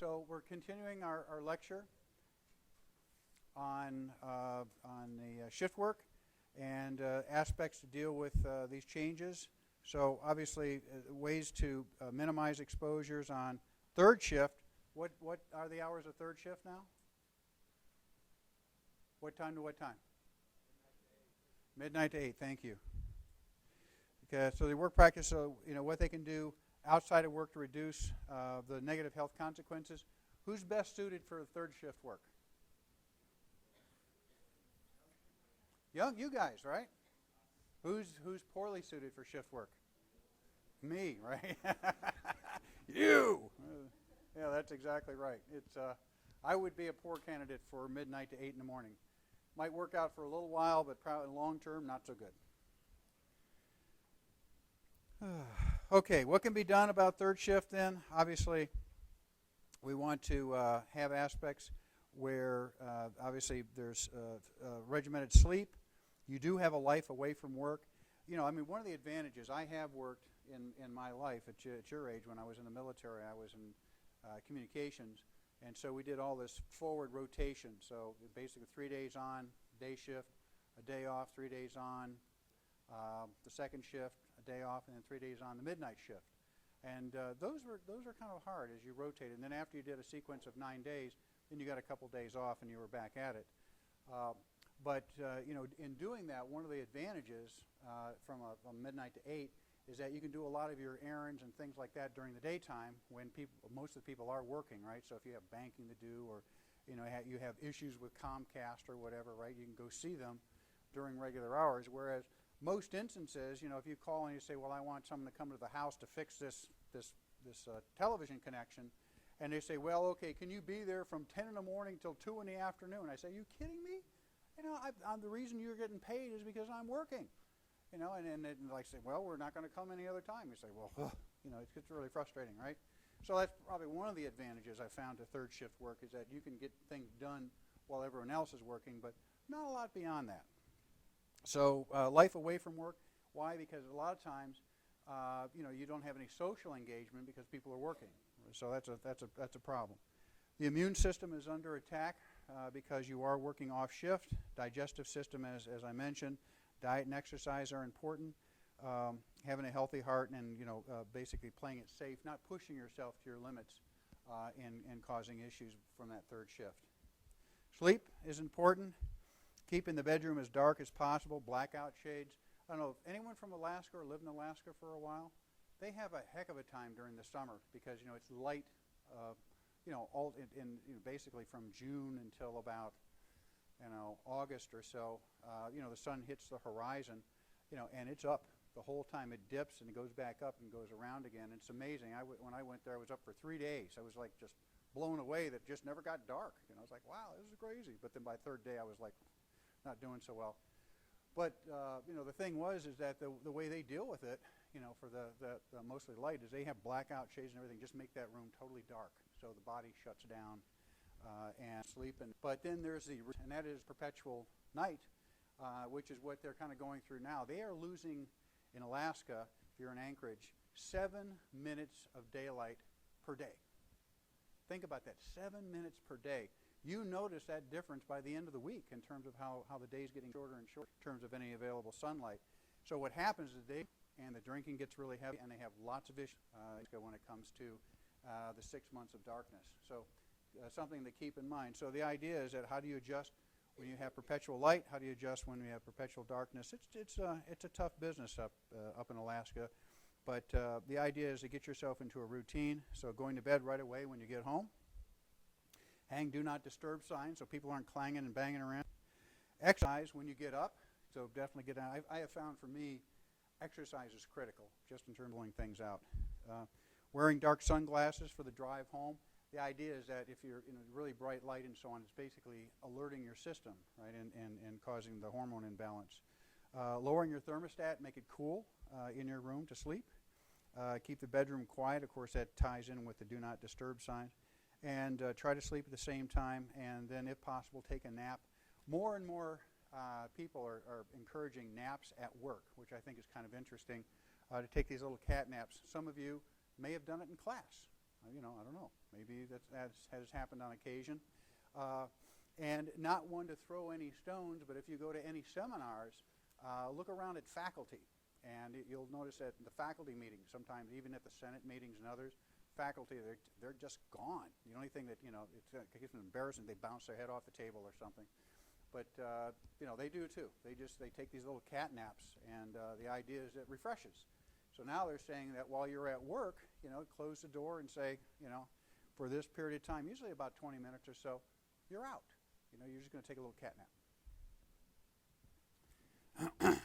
So we're continuing our lecture on the shift work and aspects to deal with these changes. So obviously ways to minimize exposures on third shift. What are the hours of third shift now? What time to what time? Midnight to 8. Thank you. Okay, so the work practice, so what they can do outside of work to reduce the negative health consequences. Who's best suited for third shift work? You guys, right? Who's poorly suited for shift work? Me, right? You. Yeah, that's exactly right. It's I would be a poor candidate for midnight to 8 in the morning. Might work out for a little while, but probably long term, not so good. Okay, what can be done about third shift then? Obviously, we want to have aspects where obviously there's regimented sleep. You do have a life away from work. One of the advantages, I have worked in my life at your age when I was in the military. I was in communications, and so we did all this forward rotation. So basically 3 days on, day shift, a day off, 3 days on, the second shift, a day off, and then 3 days on the midnight shift. And those are kind of hard as you rotated. And then after you did a sequence of 9 days, then you got a couple days off and you were back at it. But in doing that, one of the advantages from a midnight to 8 is that you can do a lot of your errands and things like that during the daytime when most of the people are working, right? So if you have banking to do, or you have issues with Comcast or whatever, right? You can go see them during regular hours. Whereas most instances, if you call and you say, well, I want someone to come to the house to fix this television connection, and they say, well, okay, can you be there from 10 in the morning till 2 in the afternoon? I say, are you kidding me? The reason you're getting paid is because I'm working. And then like say, well, we're not going to come any other time. You say, well, it gets really frustrating, right? So that's probably one of the advantages I found to third shift work, is that you can get things done while everyone else is working, but not a lot beyond that. So life away from work. Why? Because a lot of times, you don't have any social engagement because people are working. So that's a problem. The immune system is under attack because you are working off shift. Digestive system, as I mentioned. Diet and exercise are important. Having a healthy heart and basically playing it safe, not pushing yourself to your limits and causing issues from that third shift. Sleep is important. Keeping the bedroom as dark as possible. Blackout shades. I don't know if anyone from Alaska or lived in Alaska for a while. They have a heck of a time during the summer because it's light. All basically from June until about August or so, the sun hits the horizon, and it's up the whole time. It dips and it goes back up and goes around again. It's amazing. When I went there, I was up for 3 days. I was like just blown away that it just never got dark. I was like, wow, this is crazy. But then by third day, I was like not doing so well. But the thing is that the way they deal with it, for the mostly light, is they have blackout shades and everything, just make that room totally dark, so the body shuts down. And sleep. But then there's and that is perpetual night, which is what they're kind of going through now. They are losing, in Alaska, if you're in Anchorage, 7 minutes of daylight per day. Think about that, 7 minutes per day. You notice that difference by the end of the week in terms of how the day's getting shorter and shorter in terms of any available sunlight. So what happens is and the drinking gets really heavy, and they have lots of issues when it comes to the 6 months of darkness. So something to keep in mind. So the idea is that how do you adjust when you have perpetual light? How do you adjust when you have perpetual darkness? It's a tough business up in Alaska, but the idea is to get yourself into a routine. So going to bed right away when you get home. Hang do not disturb signs so people aren't clanging and banging around. Exercise when you get up. So definitely get out. I have found for me, exercise is critical just in terms of blowing things out. Wearing dark sunglasses for the drive home. The idea is that if you're in a really bright light and so on, it's basically alerting your system, right, and causing the hormone imbalance. Lowering your thermostat, make it cool in your room to sleep. Keep the bedroom quiet. Of course, that ties in with the do not disturb sign. And try to sleep at the same time, and then, if possible, take a nap. More and more people are encouraging naps at work, which I think is kind of interesting, to take these little cat naps. Some of you may have done it in class. I don't know. Maybe that has happened on occasion. And not one to throw any stones, but if you go to any seminars, look around at faculty. And you'll notice that in the faculty meetings, sometimes even at the Senate meetings and others, faculty, they're just gone. The only thing that, it gets embarrassing, they bounce their head off the table or something. But, they do too. They take these little cat naps, and the idea is it refreshes. So now they're saying that while you're at work, close the door and say, for this period of time, usually about 20 minutes or so, you're out. You're just going to take a little cat nap.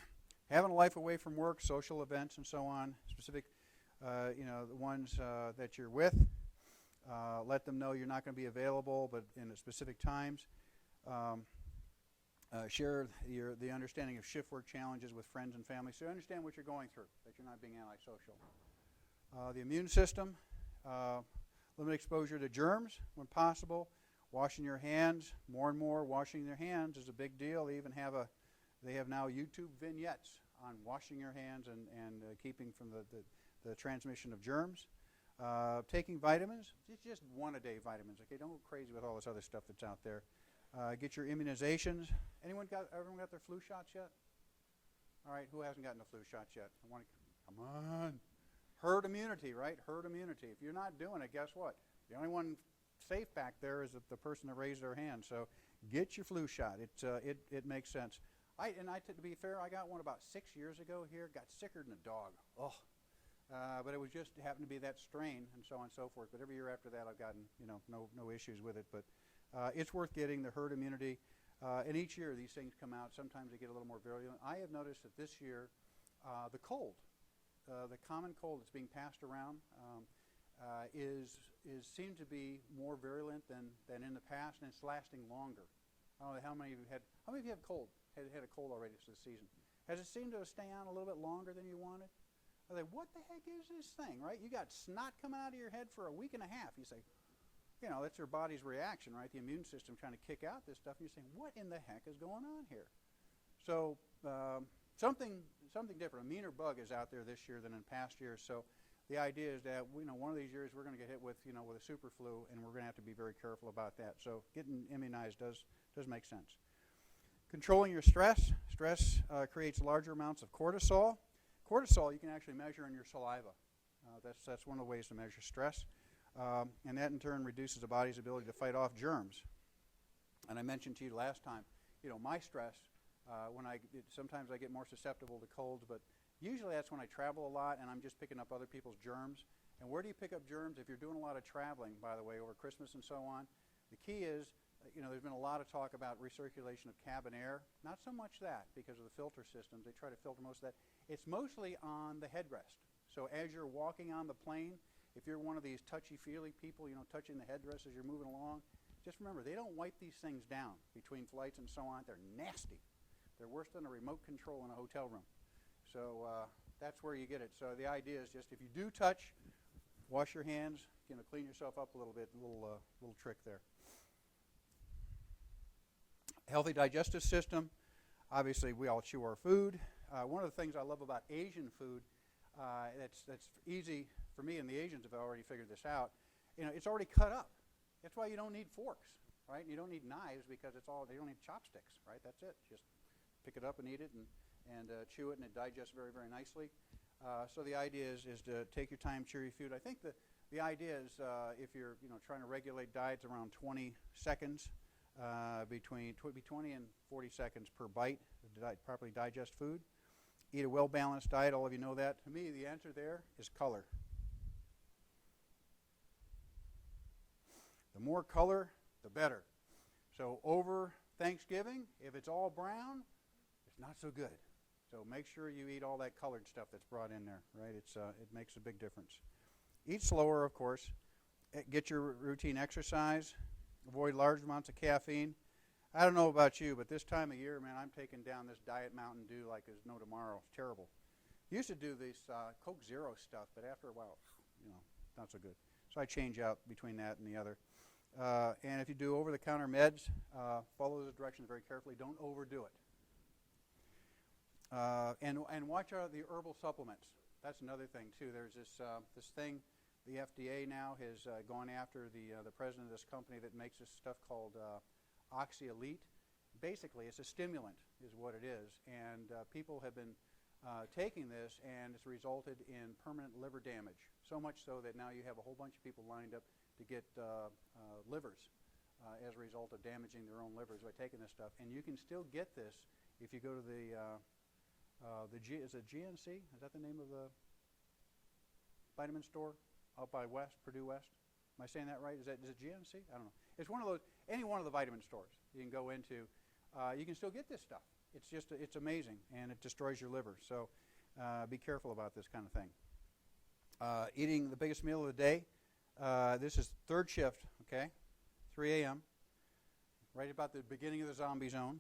Having a life away from work, social events, and so on, specific, the ones that you're with, let them know you're not going to be available, but in specific times. Share the understanding of shift work challenges with friends and family, so you understand what you're going through, that you're not being antisocial. The immune system, limit exposure to germs when possible. Washing your hands, more and more washing their hands is a big deal. They have now YouTube vignettes on washing your hands and keeping from the transmission of germs. Taking vitamins, it's just one-a-day vitamins. Okay, don't go crazy with all this other stuff that's out there. Get your immunizations. Everyone got their flu shots yet? All right, who hasn't gotten the flu shots yet? Come on. Herd immunity, right? Herd immunity. If you're not doing it, guess what? The only one safe back there is the person that raised their hand. So get your flu shot. It makes sense. To be fair, I got one about 6 years ago here. Got sicker than a dog. Oh. But it was just happened to be that strain and so on and so forth. But every year after that, I've gotten no issues with it. But it's worth getting the herd immunity. And each year these things come out. Sometimes they get a little more virulent. I have noticed that this year, the cold, the common cold that's being passed around, seems to be more virulent than in the past, and it's lasting longer. I don't know how many of you have cold? Had a cold already this season. Has it seemed to stay on a little bit longer than you wanted? I was like, what the heck is this thing, right? You got snot coming out of your head for a week and a half. You say, that's your body's reaction, right? The immune system trying to kick out this stuff. And you're saying, what in the heck is going on here? So something different. A meaner bug is out there this year than in past years. So the idea is that one of these years we're going to get hit with with a super flu, and we're going to have to be very careful about that. So getting immunized does make sense. Controlling your stress. Stress creates larger amounts of cortisol. Cortisol you can actually measure in your saliva. That's one of the ways to measure stress. And that in turn reduces the body's ability to fight off germs. And I mentioned to you last time, my stress, sometimes I get more susceptible to colds, but usually that's when I travel a lot and I'm just picking up other people's germs. And where do you pick up germs? If you're doing a lot of traveling, by the way, over Christmas and so on, the key is, there's been a lot of talk about recirculation of cabin air. Not so much that because of the filter systems. They try to filter most of that. It's mostly on the headrest. So as you're walking on the plane, if you're one of these touchy-feely people, touching the headrest as you're moving along, just remember, they don't wipe these things down between flights and so on. They're nasty. They're worse than a remote control in a hotel room. So that's where you get it. So the idea is just if you do touch, wash your hands, clean yourself up a little bit, a little trick there. Healthy digestive system. Obviously, we all chew our food. One of the things I love about Asian food, that's easy for me, and the Asians have already figured this out. It's already cut up. That's why you don't need forks, right? And you don't need knives because they don't need chopsticks, right? That's it. Just pick it up and eat it and chew it, and it digests very, very nicely. So the idea is to take your time, chew your food. I think the idea is if you're trying to regulate diets around 20 seconds. Between 20 and 40 seconds per bite to properly digest food. Eat a well-balanced diet. All of you know that. To me, the answer there is color. The more color, the better. So over Thanksgiving, if it's all brown, it's not so good. So make sure you eat all that colored stuff that's brought in there, right? It makes a big difference. Eat slower, of course. Get your routine exercise. Avoid large amounts of caffeine. I don't know about you, but this time of year, man, I'm taking down this Diet Mountain Dew like there's no tomorrow. It's terrible. Used to do this Coke Zero stuff, but after a while, not so good. So I change out between that and the other. And if you do over-the-counter meds, follow the directions very carefully. Don't overdo it. And watch out the herbal supplements. That's another thing too. There's this thing The FDA now has gone after the president of this company that makes this stuff called Oxyelite. Basically, it's a stimulant is what it is, and people have been taking this, and it's resulted in permanent liver damage, so much so that now you have a whole bunch of people lined up to get livers as a result of damaging their own livers by taking this stuff. And you can still get this if you go to is it GNC? Is that the name of the vitamin store out by Purdue West? Am I saying that right? Is it GNC? I don't know. It's one of those, any one of the vitamin stores you can go into. You can still get this stuff. It's just, it's amazing, and it destroys your liver. So be careful about this kind of thing. Eating the biggest meal of the day. This is third shift, okay? 3 a.m., right about the beginning of the zombie zone.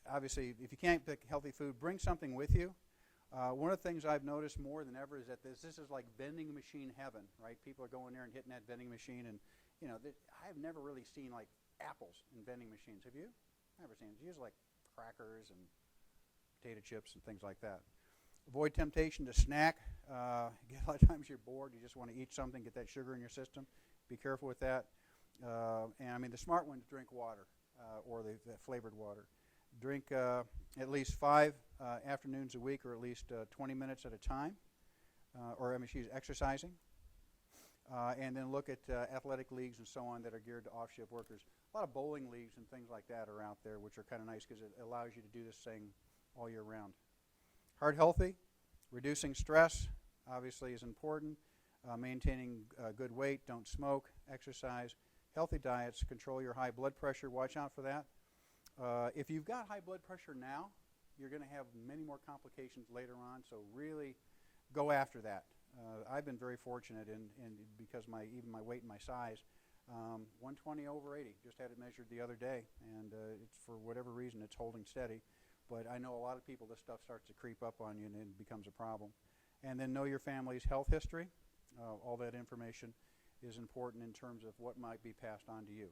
Obviously, if you can't pick healthy food, bring something with you. One of the things I've noticed more than ever is that this is like vending machine heaven, right? People are going there and hitting that vending machine, and you know, I've never really seen like apples in vending machines. Have you? Never seen it. It's usually like crackers and potato chips and things like that. Avoid temptation to snack. A lot of times you're bored, you just want to eat something, get that sugar in your system. Be careful with that. And I mean, the smart ones drink water, or the flavored water. Drink at least 5 afternoons a week, or at least 20 minutes at a time, exercising. And then look at athletic leagues and so on that are geared to off-shift workers. A lot of bowling leagues and things like that are out there, which are kind of nice because it allows you to do this thing all year round. Heart healthy, reducing stress obviously is important. Maintaining good weight, don't smoke, exercise, healthy diets, control your high blood pressure, watch out for that. If you've got high blood pressure now, you're going to have many more complications later on, so really go after that. I've been very fortunate in because even my weight and my size, 120 over 80, just had it measured the other day, and it's for whatever reason it's holding steady. But I know a lot of people, this stuff starts to creep up on you and it becomes a problem. And then know your family's health history. All that information is important in terms of what might be passed on to you.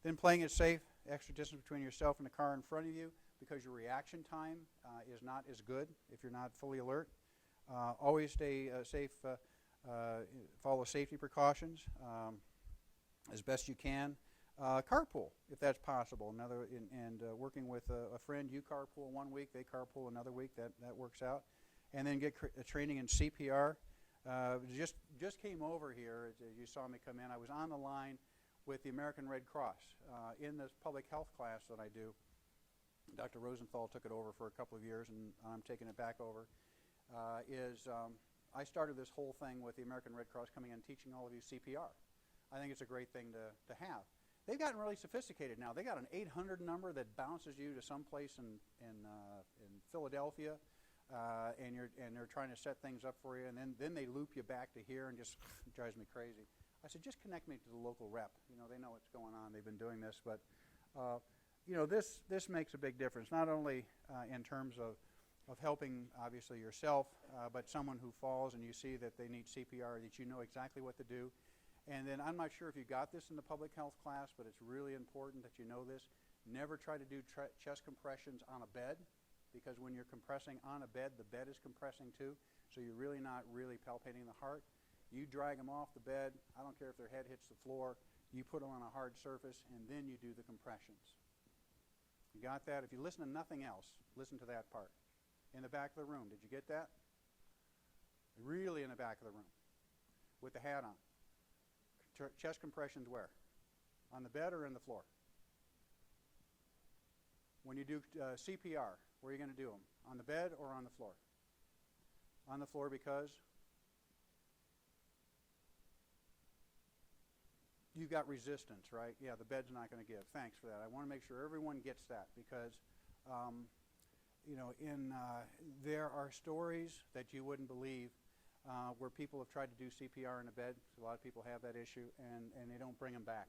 Then playing it safe, extra distance between yourself and the car in front of you, because your reaction time is not as good if you're not fully alert. Always stay safe, follow safety precautions as best you can. Carpool, if that's possible. Working with a friend, you carpool 1 week, they carpool another week. That works out. And then get training in CPR. Just came over here, as you saw me come in. I was on the line with the American Red Cross in this public health class that I do. Dr. Rosenthal took it over for a couple of years, and I'm taking it back over. I started this whole thing with the American Red Cross coming in and teaching all of you CPR. I think it's a great thing to have. They've gotten really sophisticated now. They got an 800 number that bounces you to some place in Philadelphia, and they're trying to set things up for you, and then they loop you back to here, and just drives me crazy. I said, just connect me to the local rep. You know, they know what's going on. They've been doing this, but you know, this makes a big difference. Not only in terms of helping obviously yourself, but someone who falls and you see that they need CPR, that you know exactly what to do. And then I'm not sure if you got this in the public health class, but it's really important that you know this. Never try to do chest compressions on a bed, because when you're compressing on a bed, the bed is compressing too, so you're really not really palpating the heart. You drag them off the bed. I don't care if their head hits the floor. You put them on a hard surface, and then you do the compressions. You got that? If you listen to nothing else, listen to that part. In the back of the room, did you get that? Really in the back of the room, with the hat on. Chest compressions where? On the bed or in the floor? When you do CPR, where are you going to do them? On the bed or on the floor? On the floor because you've got resistance, right? Yeah, the bed's not going to give. Thanks for that. I want to make sure everyone gets that, because you know, there are stories that you wouldn't believe where people have tried to do CPR in a bed. A lot of people have that issue, and they don't bring them back.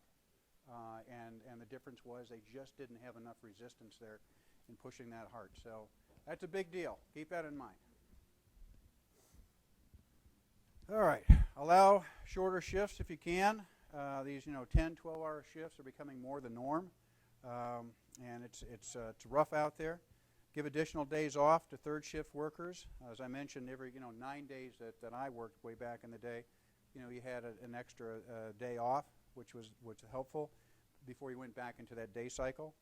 And the difference was they just didn't have enough resistance there in pushing that heart. So that's a big deal. Keep that in mind. All right. Allow shorter shifts if you can. These 10, 12-hour shifts are becoming more the norm, and it's rough out there. Give additional days off to third shift workers. As I mentioned, every 9 days that I worked way back in the day, you had an extra day off, which was helpful before you went back into that day cycle.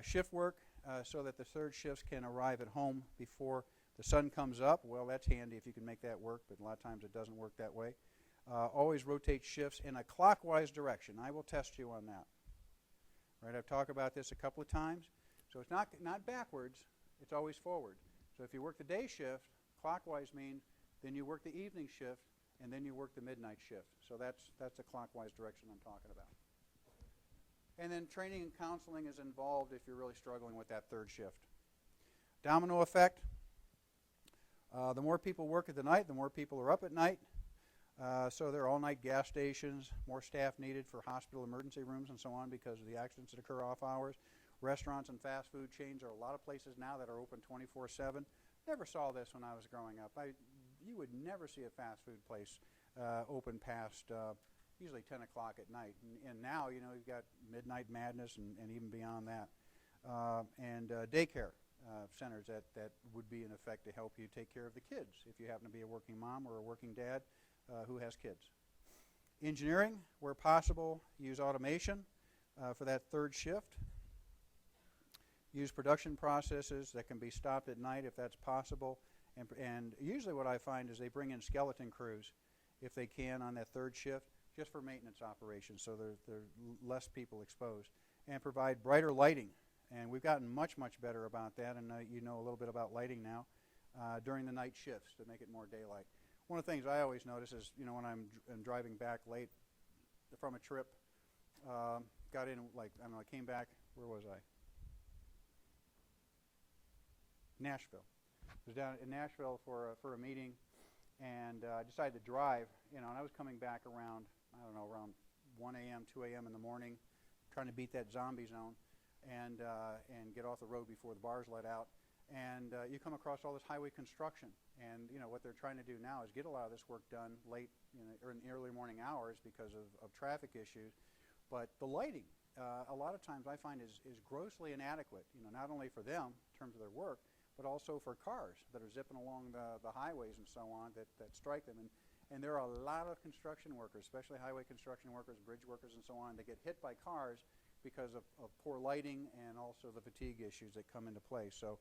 Shift work so that the third shifts can arrive at home before the sun comes up. Well, that's handy if you can make that work, but a lot of times it doesn't work that way. Always rotate shifts in a clockwise direction. I will test you on that. Right, I've talked about this a couple of times. So it's not backwards, it's always forward. So if you work the day shift, clockwise means then you work the evening shift, and then you work the midnight shift. So that's the clockwise direction I'm talking about. And then training and counseling is involved if you're really struggling with that third shift. Domino effect. The more people work at the night, the more people are up at night. So there are all-night gas stations, more staff needed for hospital emergency rooms and so on because of the accidents that occur off hours. Restaurants and fast food chains are a lot of places now that are open 24/7. Never saw this when I was growing up. You would never see a fast food place open past usually 10 o'clock at night. And now, you've got midnight madness and even beyond that. And daycare centers that would be in effect to help you take care of the kids if you happen to be a working mom or a working dad who has kids. Engineering, where possible, use automation for that third shift. Use production processes that can be stopped at night if that's possible. And usually what I find is they bring in skeleton crews, if they can, on that third shift, just for maintenance operations, so there are less people exposed. And provide brighter lighting. And we've gotten much, much better about that, and you know a little bit about lighting now, during the night shifts to make it more daylight. One of the things I always notice is, when I'm driving back late from a trip, got in, I came back, where was I? Nashville. I was down in Nashville for a meeting, and I decided to drive, and I was coming back around 1 a.m., 2 a.m. in the morning, trying to beat that zombie zone and get off the road before the bars let out. And you come across all this highway construction, and what they're trying to do now is get a lot of this work done late, or in the early morning hours because of traffic issues. But the lighting, a lot of times I find is grossly inadequate. Not only for them in terms of their work, but also for cars that are zipping along the highways and so on that strike them. And there are a lot of construction workers, especially highway construction workers, bridge workers and so on, that get hit by cars because of poor lighting and also the fatigue issues that come into play. So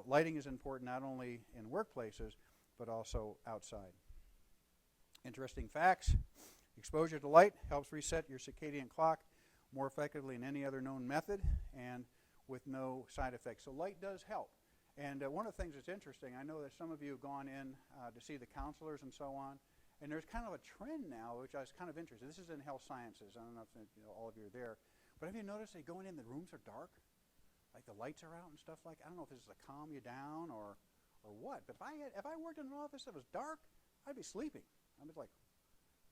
lighting is important not only in workplaces, but also outside. Interesting facts. Exposure to light helps reset your circadian clock more effectively than any other known method and with no side effects. So light does help. And one of the things that's interesting, I know that some of you have gone in to see the counselors and so on, and there's kind of a trend now, which I was kind of interested. This is in health sciences. I don't know if all of you are there. But have you noticed they go in, the rooms are dark? Like the lights are out and stuff like that? I don't know if this is to calm you down or what. But if I worked in an office that was dark, I'd be sleeping. I'd be like,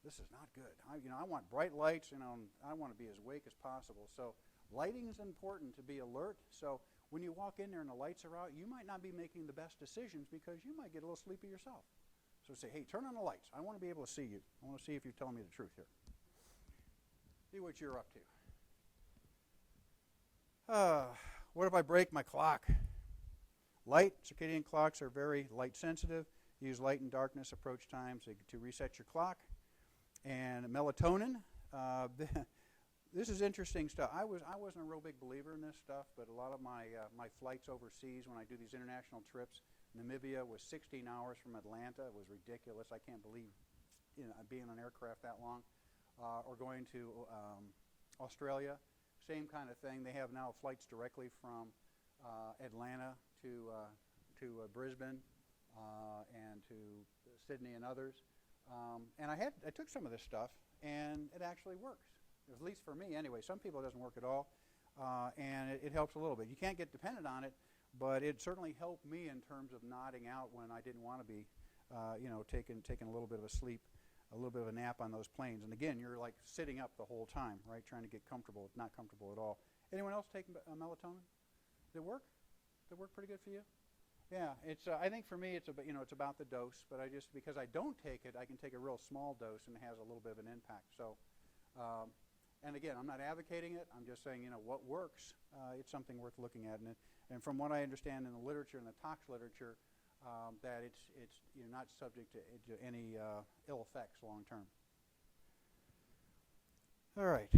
this is not good. I want bright lights, and I want to be as awake as possible. So lighting is important to be alert. So when you walk in there and the lights are out, you might not be making the best decisions because you might get a little sleepy yourself. So say, hey, turn on the lights. I want to be able to see you. I want to see if you're telling me the truth here. See what you're up to. What if I break my clock? Light, circadian clocks are very light sensitive. Use light and darkness approach times to reset your clock. And melatonin. This is interesting stuff. I wasn't a real big believer in this stuff, but a lot of my flights overseas when I do these international trips, Namibia was 16 hours from Atlanta. It was ridiculous. I can't believe being on an aircraft that long. Or going to Australia, same kind of thing. They have now flights directly from Atlanta to Brisbane and to Sydney and others. And I took some of this stuff, and it actually works. At least for me anyway. Some people it doesn't work at all, and it helps a little bit. You can't get dependent on it, but it certainly helped me in terms of nodding out when I didn't want to be, taking a little bit of a sleep, a little bit of a nap on those planes. And again, you're like sitting up the whole time, right, trying to get comfortable. It's not comfortable at all. Anyone else taking melatonin? Did it work? Did it work pretty good for you? Yeah, it's. I think for me, it's about the dose. But because I don't take it, I can take a real small dose and it has a little bit of an impact. So. And again, I'm not advocating it. I'm just saying, what works. It's something worth looking at. And from what I understand in the literature, in the tox literature, that it's not subject to any ill effects long term. All right.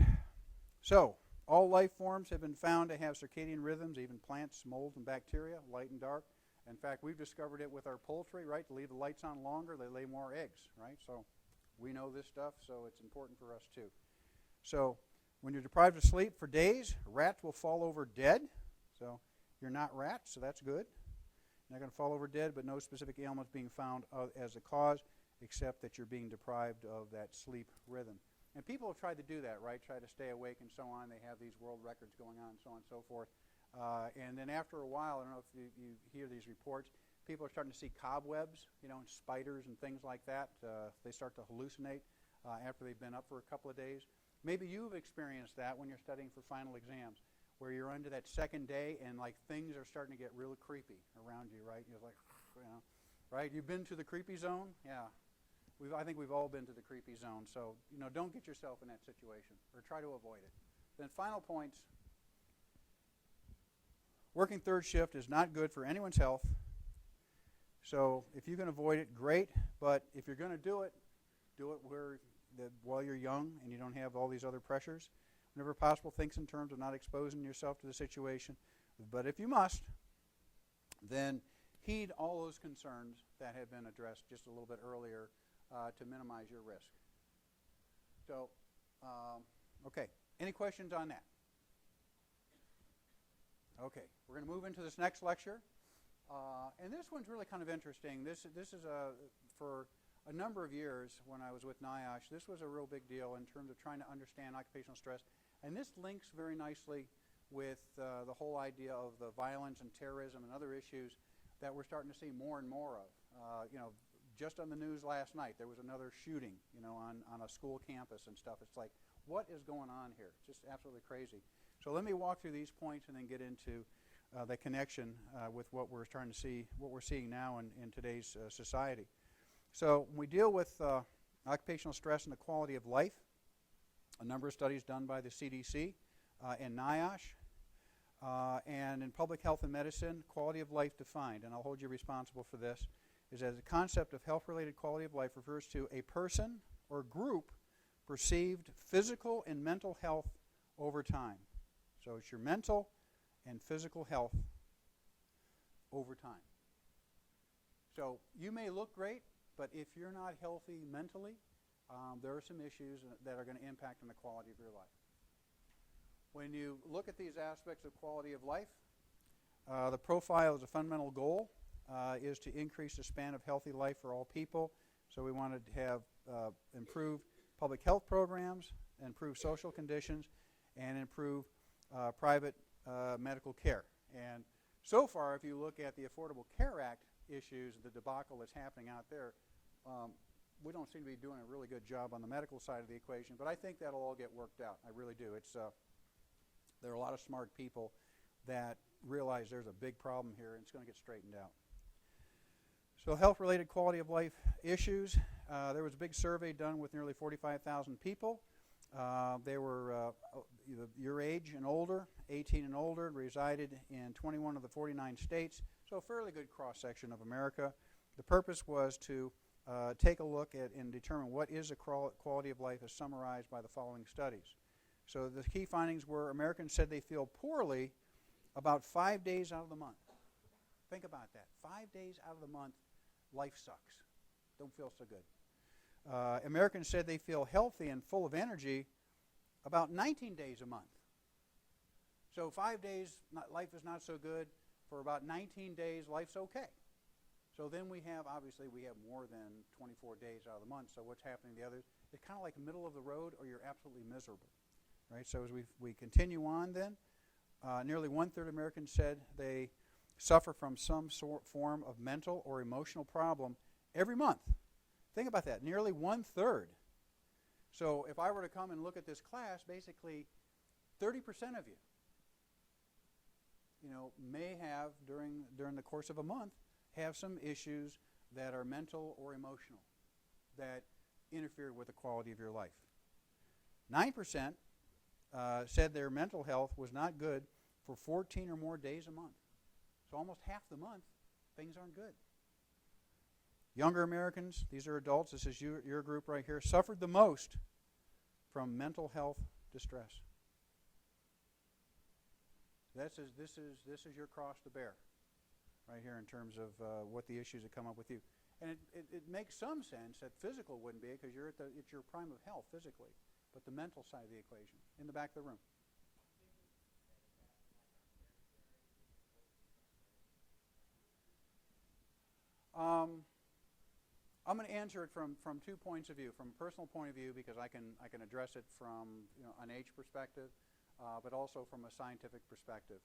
So all life forms have been found to have circadian rhythms, even plants, molds, and bacteria, light and dark. In fact, we've discovered it with our poultry, right? To leave the lights on longer, they lay more eggs, right? So we know this stuff, so it's important for us too. So when you're deprived of sleep for days, rats will fall over dead. So you're not rats, so that's good. You're not going to fall over dead, but no specific ailments being found as a cause, except that you're being deprived of that sleep rhythm. And people have tried to do that, right? Try to stay awake and so on. They have these world records going on and so on and so forth. And then after a while, I don't know if you hear these reports, people are starting to see cobwebs, and spiders and things like that. They start to hallucinate after they've been up for a couple of days. Maybe you've experienced that when you're studying for final exams, where you're into that second day and like things are starting to get real creepy around you, right? You're like, right? You've been to the creepy zone? Yeah. I think we've all been to the creepy zone. So, don't get yourself in that situation or try to avoid it. Then final points. Working third shift is not good for anyone's health. So if you can avoid it, great. But if you're going to do it while you're young and you don't have all these other pressures. Whenever possible, think in terms of not exposing yourself to the situation. But if you must, then heed all those concerns that have been addressed just a little bit earlier to minimize your risk. So, okay. Any questions on that? Okay. We're going to move into this next lecture. And this one's really kind of interesting. This is for a number of years when I was with NIOSH, this was a real big deal in terms of trying to understand occupational stress. And this links very nicely with the whole idea of the violence and terrorism and other issues that we're starting to see more and more of. Just on the news last night, there was another shooting, on a school campus and stuff. It's like, what is going on here? It's just absolutely crazy. So let me walk through these points and then get into the connection with what we're trying to see, what we're seeing now in today's society. So when we deal with occupational stress and the quality of life, a number of studies done by the CDC and NIOSH, and in public health and medicine, quality of life defined, and I'll hold you responsible for this, is as a concept of health-related quality of life refers to a person or group perceived physical and mental health over time. So it's your mental and physical health over time. So you may look great, but if you're not healthy mentally, there are some issues that are going to impact on the quality of your life. When you look at these aspects of quality of life, the profile as a fundamental goal is to increase the span of healthy life for all people. So we want to have improved public health programs, improve social conditions, and improve private medical care. And so far, if you look at the Affordable Care Act issues, the debacle that's happening out there, we don't seem to be doing a really good job on the medical side of the equation, but I think that'll all get worked out. I really do. There are a lot of smart people that realize there's a big problem here, and it's going to get straightened out. So health-related quality of life issues. There was a big survey done with nearly 45,000 people. They were your age and older, 18 and older, resided in 21 of the 49 states, so a fairly good cross-section of America. The purpose was to take a look at and determine what is a quality of life as summarized by the following studies. So the key findings were Americans said they feel poorly about 5 days out of the month. Think about that. 5 days out of the month, life sucks. Don't feel so good. Americans said they feel healthy and full of energy about 19 days a month. So 5 days, life is not so good. For about 19 days, life's okay. So then we have more than 24 days out of the month. So what's happening to the others? It's kind of like middle of the road or you're absolutely miserable. Right? So as we continue on then, nearly one-third of Americans said they suffer from some form of mental or emotional problem every month. Think about that, nearly one-third. So if I were to come and look at this class, basically 30% of you, may have during the course of a month have some issues that are mental or emotional that interfere with the quality of your life. 9% said their mental health was not good for 14 or more days a month. So almost half the month, things aren't good. Younger Americans, these are adults, this is your group right here, suffered the most from mental health distress. This is your cross to bear right here in terms of what the issues that come up with you. And it makes some sense that physical wouldn't be, because you're at your prime of health physically, but the mental side of the equation, in the back of the room. I'm going to answer it from 2 points of view. From a personal point of view, because I can address it from an age perspective, but also from a scientific perspective.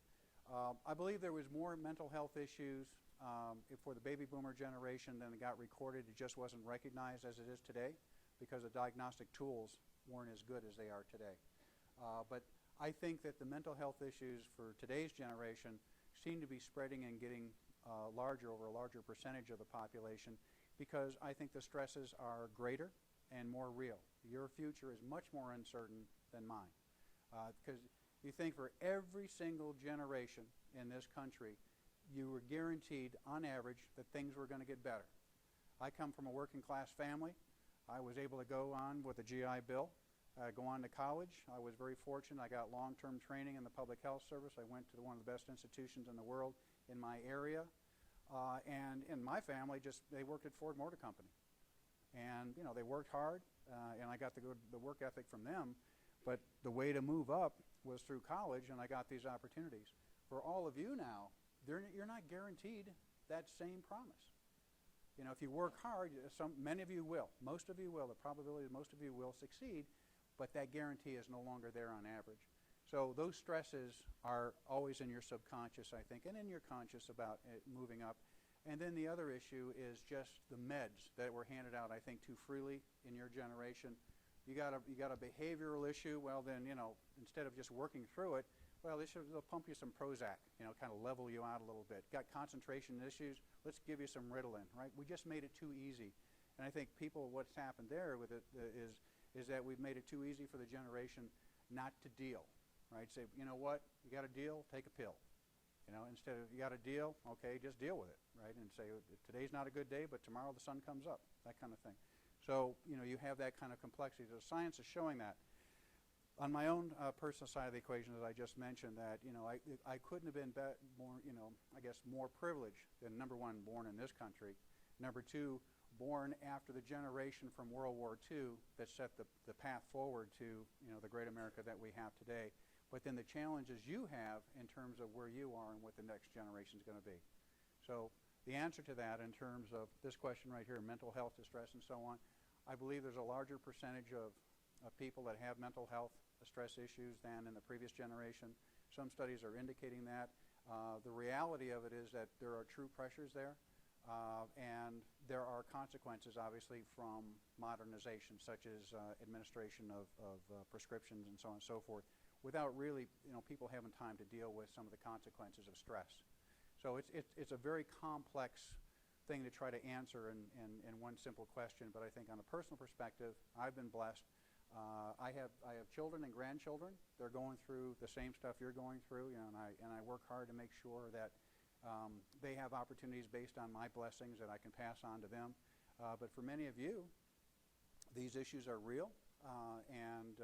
I believe there was more mental health issues for the baby boomer generation than got recorded. It just wasn't recognized as it is today, because the diagnostic tools weren't as good as they are today. But I think that the mental health issues for today's generation seem to be spreading and getting larger over a larger percentage of the population, because I think the stresses are greater and more real. Your future is much more uncertain than mine. Because you think for every single generation in this country, you were guaranteed, on average, that things were going to get better. I come from a working class family. I was able to go on with a GI Bill, go on to college. I was very fortunate. I got long-term training in the public health service. I went to one of the best institutions in the world in my area. And in my family, they worked at Ford Motor Company. And, they worked hard, and I got the work ethic from them. But the way to move up was through college, and I got these opportunities. For all of you now, you're not guaranteed that same promise. If you work hard, many of you will. Most of you will. The probability is most of you will succeed, but that guarantee is no longer there on average. So those stresses are always in your subconscious, I think, and in your conscious about moving up. And then the other issue is just the meds that were handed out, I think, too freely in your generation. You got a behavioral issue. Well, then, instead of just working through it, well, they'll pump you some Prozac, kind of level you out a little bit. Got concentration issues? Let's give you some Ritalin, right? We just made it too easy. And I think what's happened there with it is that we've made it too easy for the generation not to deal, right? Say, you know what, you got a deal, take a pill. Instead of you got a deal, okay, just deal with it, right? And say, today's not a good day, but tomorrow the sun comes up, that kind of thing. So, you have that kind of complexity. The science is showing that. On my own personal side of the equation, as I just mentioned, that, I couldn't have been more, I guess, more privileged than, number one, born in this country. Number two, born after the generation from World War II that set the path forward to, the great America that we have today. But then the challenges you have in terms of where you are and what the next generation is going to be. So the answer to that in terms of this question right here, mental health distress and so on, I believe there's a larger percentage of people that have mental health stress issues than in the previous generation. Some studies are indicating that. The reality of it is that there are true pressures there, and there are consequences, obviously, from modernization, such as administration of prescriptions and so on and so forth, without really, people having time to deal with some of the consequences of stress. So it's a very complex thing to try to answer in one simple question. But I think on a personal perspective, I've been blessed. I have children and grandchildren. They're going through the same stuff you're going through, and I work hard to make sure that they have opportunities based on my blessings that I can pass on to them. But for many of you, these issues are real, and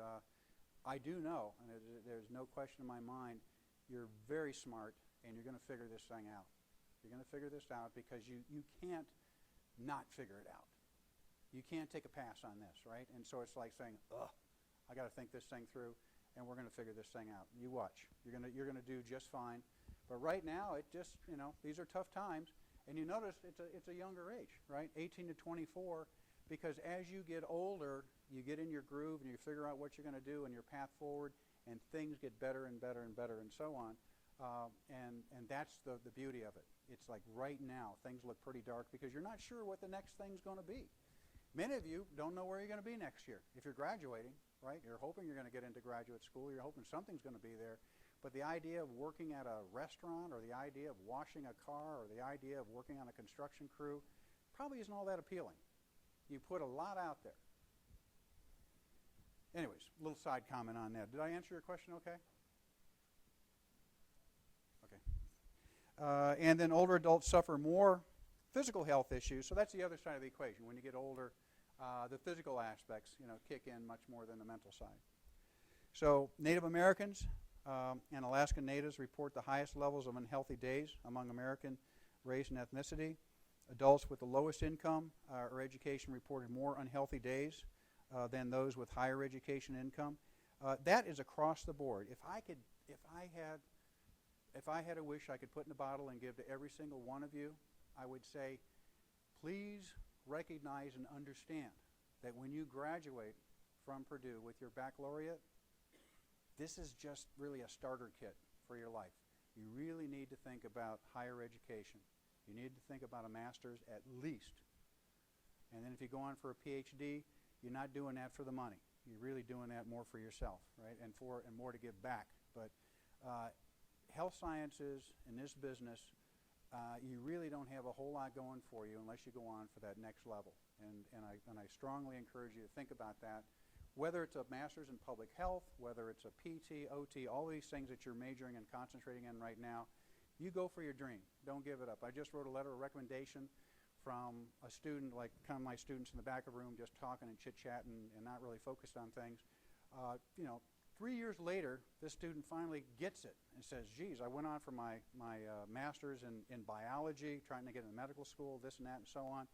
I do know, and there's no question in my mind, you're very smart, and you're going to figure this thing out. You're going to figure this out because you can't not figure it out. You can't take a pass on this, right? And so it's like saying, ugh, I got to think this thing through, and we're going to figure this thing out. You watch. You're going to do just fine. But right now, it just, these are tough times. And you notice it's a younger age, right? 18 to 24, because as you get older, you get in your groove and you figure out what you're going to do and your path forward, and things get better and better and better and so on. And that's the beauty of it. It's like right now, things look pretty dark because you're not sure what the next thing's going to be. Many of you don't know where you're going to be next year. If you're graduating, right, you're hoping you're going to get into graduate school. You're hoping something's going to be there. But the idea of working at a restaurant or the idea of washing a car or the idea of working on a construction crew probably isn't all that appealing. You put a lot out there. anyways, a little side comment on that. Did I answer your question okay? Okay. And then older adults suffer more physical health issues. So that's the other side of the equation. When you get older, the physical aspects, kick in much more than the mental side. So Native Americans and Alaskan Natives report the highest levels of unhealthy days among American race and ethnicity. Adults with the lowest income or education reported more unhealthy days than those with higher education income. That is across the board. If I had a wish I could put in a bottle and give to every single one of you, I would say, please recognize and understand that when you graduate from Purdue with your baccalaureate, this is just really a starter kit for your life. You really need to think about higher education. You need to think about a master's at least. And then if you go on for a PhD, you're not doing that for the money. You're really doing that more for yourself, right? And more to give back. But health sciences in this business, you really don't have a whole lot going for you unless you go on for that next level. And I strongly encourage you to think about that. Whether it's a master's in public health, whether it's a PT, OT, all these things that you're majoring and concentrating in right now, you go for your dream. Don't give it up. I just wrote a letter of recommendation from a student, like kind of my students in the back of the room, just talking and chit-chatting and not really focused on things. 3 years later, this student finally gets it and says, geez, I went on for my master's in biology, trying to get into medical school, this and that and so on.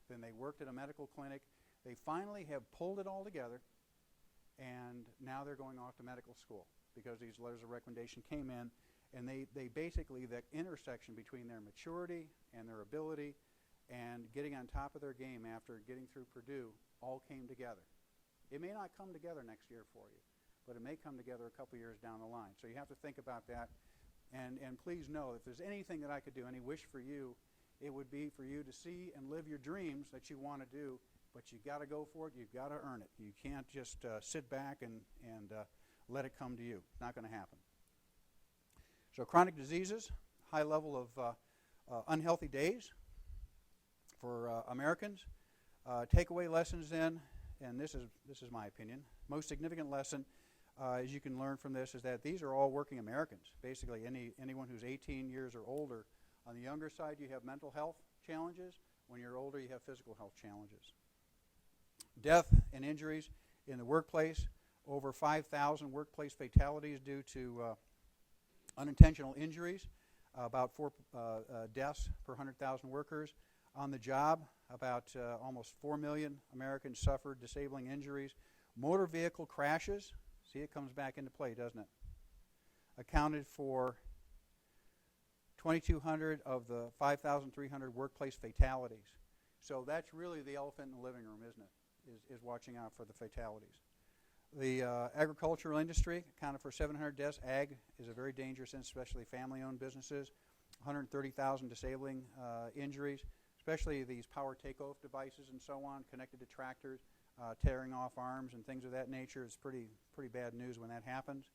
Then they worked at a medical clinic. They finally have pulled it all together, and now they're going off to medical school because these letters of recommendation came in, and they basically, that intersection between their maturity and their ability and getting on top of their game after getting through Purdue all came together. It may not come together next year for you, but it may come together a couple years down the line. So you have to think about that. And please know, if there's anything that I could do, any wish for you, it would be for you to see and live your dreams that you want to do, but you've got to go for it. You've got to earn it. You can't just sit back and let it come to you. It's not going to happen. So chronic diseases, high level of unhealthy days for Americans. Takeaway lessons then, and this is my opinion, most significant lesson as you can learn from this is that these are all working Americans. Basically, anyone who's 18 years or older. On the younger side, you have mental health challenges. When you're older, you have physical health challenges. Death and injuries in the workplace, over 5,000 workplace fatalities due to unintentional injuries, about 4 deaths per 100,000 workers. On the job, about almost 4 million Americans suffered disabling injuries. Motor vehicle crashes, see, it comes back into play, doesn't it? Accounted for 2,200 of the 5,300 workplace fatalities. So that's really the elephant in the living room, isn't it, is watching out for the fatalities. The agricultural industry accounted for 700 deaths. Ag is a very dangerous, especially family-owned businesses. 130,000 disabling injuries, especially these power takeoff devices and so on, connected to tractors, tearing off arms and things of that nature. It's pretty bad news when that happens.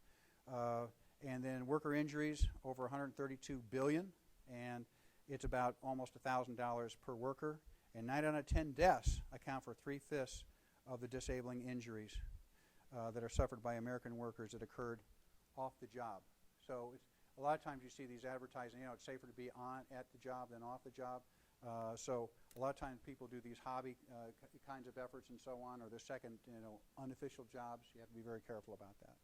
And then worker injuries, over 132 billion, and it's about almost $1,000 per worker. And 9 out of 10 deaths account for 3/5 of the disabling injuries that are suffered by American workers that occurred off the job. So a lot of times you see these advertising, it's safer to be at the job than off the job. So a lot of times people do these hobby kinds of efforts and so on, or their second, unofficial jobs. You have to be very careful about that.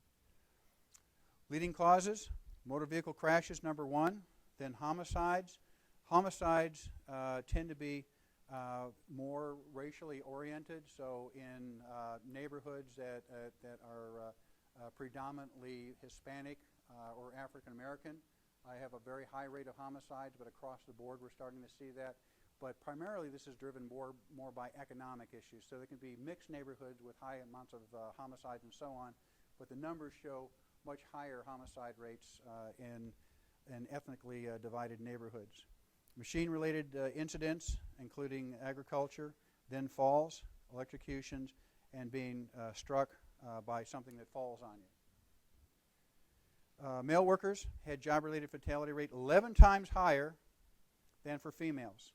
Leading causes, motor vehicle crashes, number 1. Then homicides. Homicides tend to be more racially oriented. So in neighborhoods that are predominantly Hispanic or African American, I have a very high rate of homicides, but across the board we're starting to see that. But primarily this is driven more by economic issues. So there can be mixed neighborhoods with high amounts of homicides and so on, but the numbers show much higher homicide rates in ethnically divided neighborhoods. Machine-related incidents, including agriculture, then falls, electrocutions, and being struck by something that falls on you. Male workers had job-related fatality rate 11 times higher than for females.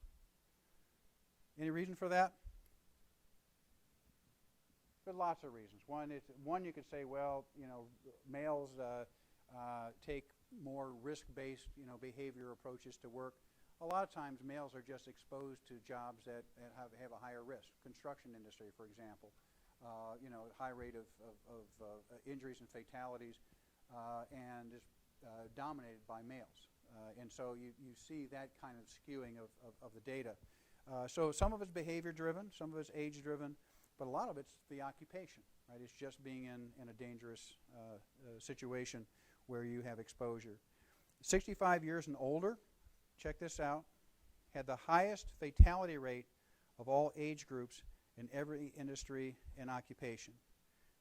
Any reason for that? There's lots of reasons. One you could say, well, males take more risk-based, behavior approaches to work. A lot of times males are just exposed to jobs that have a higher risk. Construction industry, for example, high rate of injuries and fatalities, and is dominated by males. And so you see that kind of skewing of the data. So some of it's behavior-driven, some of it's age-driven, but a lot of it's the occupation, right? It's just being in a dangerous situation where you have exposure. 65 years and older, check this out, had the highest fatality rate of all age groups in every industry and occupation.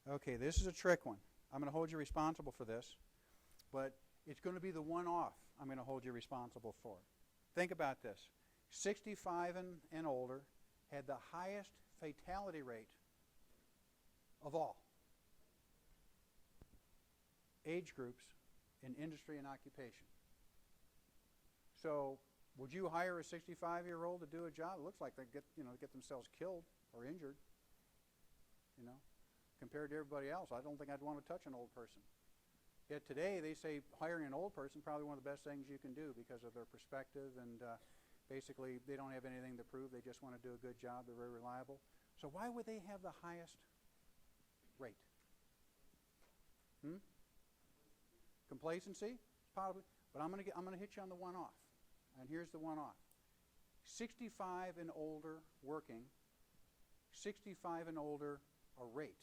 Okay, this is a trick one. I'm going to hold you responsible for this, but it's going to be the one-off I'm going to hold you responsible for. Think about this. 65 and older had the highest fatality rate of all age groups in industry and occupation. So would you hire a 65-year-old to do a job? It looks like they get themselves killed or injured, compared to everybody else. I don't think I'd want to touch an old person. Yet today they say hiring an old person is probably one of the best things you can do because of their perspective, and basically they don't have anything to prove. They just want to do a good job. They're very reliable. So why would they have the highest rate? Complacency? Probably. But I'm going to hit you on the one-off. And here's the one-off. 65 and older working, 65 and older a rate.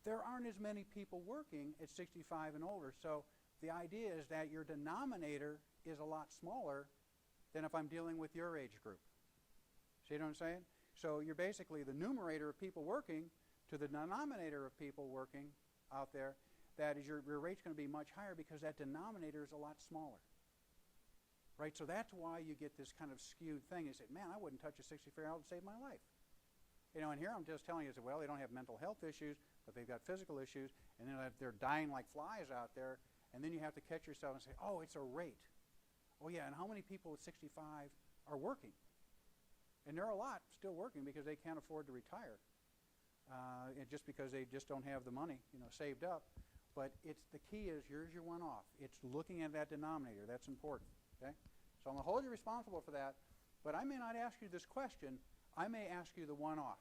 There aren't as many people working at 65 and older, so the idea is that your denominator is a lot smaller than if I'm dealing with your age group. See what I'm saying? So you're basically the numerator of people working to the denominator of people working out there. That is, your rate's going to be much higher because that denominator is a lot smaller. Right? So that's why you get this kind of skewed thing. You say, man, I wouldn't touch a 64-year-old to save my life. And here I'm just telling you, well, they don't have mental health issues, but they've got physical issues, and then they're dying like flies out there, and then you have to catch yourself and say, oh, it's a rate. Oh, yeah, and how many people at 65 are working? And there are a lot still working because they can't afford to retire, just because they just don't have the money, saved up. But the key is, here's your one-off. It's looking at that denominator. That's important, okay? So I'm going to hold you responsible for that, but I may not ask you this question. I may ask you the one-off.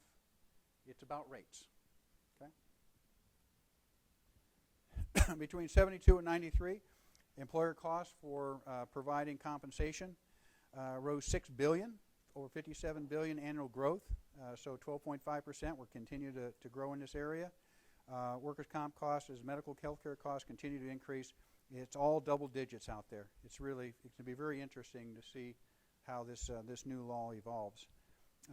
It's about rates, okay? Between 72 and 93, employer costs for providing compensation rose $6 billion, over $57 billion annual growth, so 12.5%. We'll continue to grow in this area. Workers' comp costs, as medical health care costs continue to increase, it's all double digits out there. It's going to be very interesting to see how this new law evolves.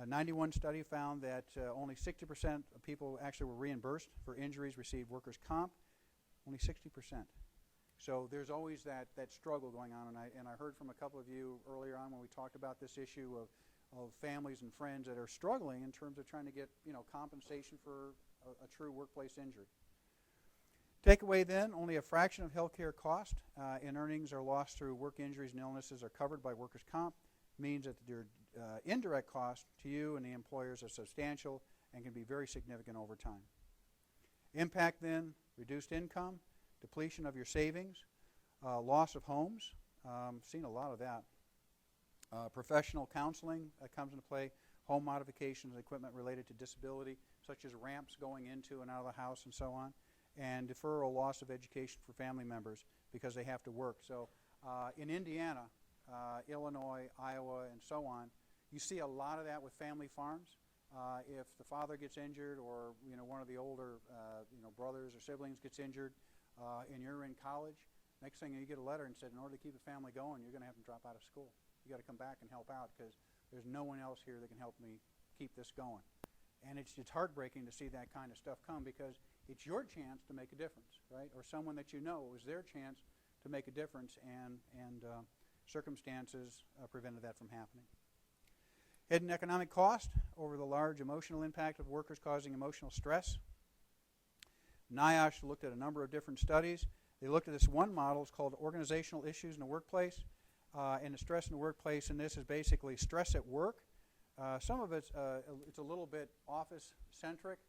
A 91 study found that only 60% of people actually were reimbursed for injuries received workers' comp, only 60%. So there's always that struggle going on, and I heard from a couple of you earlier on when we talked about this issue of families and friends that are struggling in terms of trying to get compensation for a true workplace injury. Takeaway then, only a fraction of health care cost and earnings are lost through work injuries and illnesses are covered by workers' comp, means that their indirect cost to you and the employers are substantial and can be very significant over time. Impact then, reduced income, depletion of your savings, loss of homes. Seen a lot of that. Professional counseling comes into play, home modifications, equipment related to disability, such as ramps going into and out of the house and so on, and deferral loss of education for family members because they have to work. So in Indiana, Illinois, Iowa, and so on, you see a lot of that with family farms. If the father gets injured or one of the older brothers or siblings gets injured and you're in college, next thing you get a letter and said, in order to keep the family going, you're going to have to drop out of school. You got to come back and help out because there's no one else here that can help me keep this going. And it's heartbreaking to see that kind of stuff come because it's your chance to make a difference, right? Or someone that it was their chance to make a difference, and circumstances prevented that from happening. Hidden economic cost over the large emotional impact of workers causing emotional stress. NIOSH looked at a number of different studies. They looked at this one model. It's called organizational issues in the workplace. And the stress in the workplace, and this is basically stress at work. Some of it's a little bit office-centric,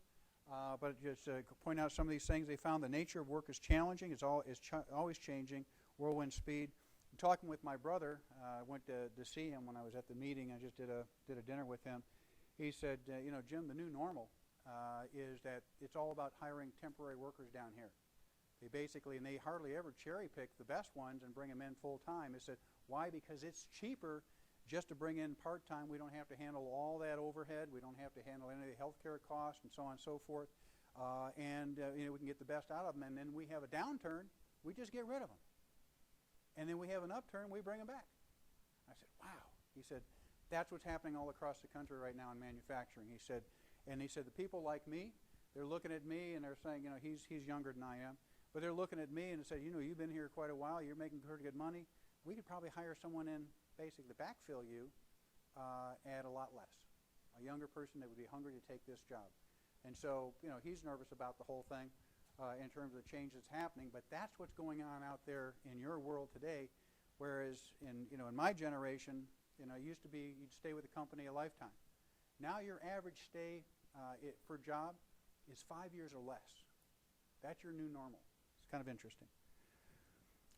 but just point out some of these things. They found the nature of work is challenging. It's always changing, whirlwind speed. Talking with my brother, I went to see him when I was at the meeting. I just did a dinner with him. He said, Jim, the new normal is that it's all about hiring temporary workers down here. And they hardly ever cherry pick the best ones and bring them in full time. He said, why? Because it's cheaper just to bring in part time. We don't have to handle all that overhead. We don't have to handle any of the health care costs and so on and so forth. We can get the best out of them. And then we have a downturn, we just get rid of them. And then we have an upturn, we bring them back. I said, wow. He said, that's what's happening all across the country right now in manufacturing. He said, the people like me, they're looking at me and they're saying, he's younger than I am, but they're looking at me and they say, you've been here quite a while, you're making pretty good money. We could probably hire someone in basically to backfill you at a lot less. A younger person that would be hungry to take this job. And so, he's nervous about the whole thing. In terms of the change that's happening, but that's what's going on out there in your world today. Whereas in my generation, it used to be you'd stay with a company a lifetime. Now your average stay for job is 5 years or less. That's your new normal. It's kind of interesting.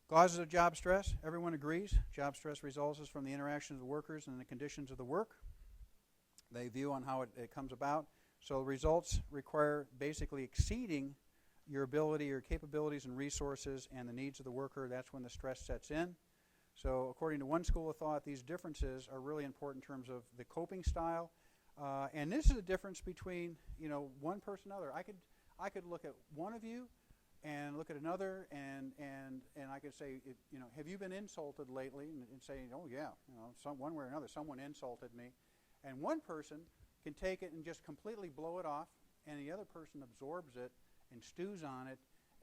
Causes of job stress. Everyone agrees. Job stress results from the interactions of the workers and the conditions of the work. They view on how it comes about. So results require basically exceeding your ability, your capabilities and resources, and the needs of the worker. That's when the stress sets in. So according to one school of thought, these differences are really important in terms of the coping style. And this is a difference between one person and another. I could look at one of you and look at another, and I could say, have you been insulted lately? And say, oh yeah, one way or another, someone insulted me. And one person can take it and just completely blow it off, and the other person absorbs it and stews on it